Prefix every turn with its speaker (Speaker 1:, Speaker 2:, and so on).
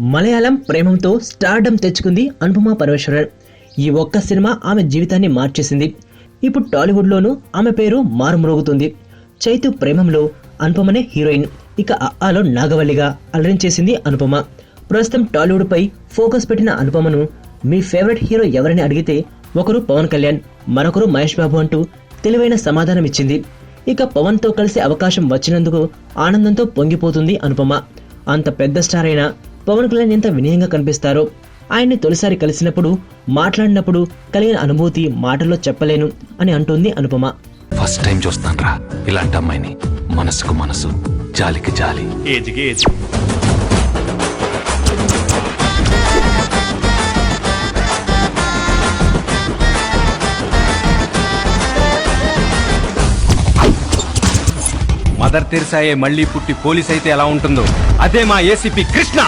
Speaker 1: Malayalam ప్రేమంతో stardom తెచ్చుకుంది అనుపమ పరమేశ్వరన్. ఈ ఒక్క సినిమా ఆమె జీవితాన్ని మార్చేసింది. ఇప్పుడు టాలీవుడ్లోనూ ఆమె పేరు మారుమ్రోగుతుంది. చైతు ప్రేమంలో అనుపమనే హీరోయిన్. ఇక అఆలో నాగవల్లిగా అలరించేసింది అనుపమ. ప్రస్తుతం టాలీవుడ్ పై ఫోకస్ పెట్టిన అనుపమను మీ ఫేవరెట్ హీరో ఎవరని అడిగితే ఒకరు పవన్ కళ్యాణ్, మరొకరు మహేష్ బాబు అంటూ తెలివైన సమాధానం ఇచ్చింది. ఇక పవన్ తో కలిసే అవకాశం వచ్చినందుకు ఆనందంతో పొంగిపోతుంది అనుపమ. అంత పెద్ద స్టార్ అయినా పవన్ కళ్యాణ్ ఎంత వినయంగా కనిపిస్తారో. ఆయన్ని తొలిసారి కలిసినప్పుడు, మాట్లాడినప్పుడు కలిగిన అనుభూతి మాటల్లో చెప్పలేను అని అంటుంది అనుపమ.
Speaker 2: ఫస్ట్ టైం చూస్తాను రా ఇలాంటి అమ్మాయిని. మనసుకు మనసు, జాలికి జాలి.
Speaker 3: మదర్ తెరిసాయే మళ్లీ పుట్టి పోలీస్ అయితే ఎలా ఉంటుందో అదే మా ఏసీపీ కృష్ణ.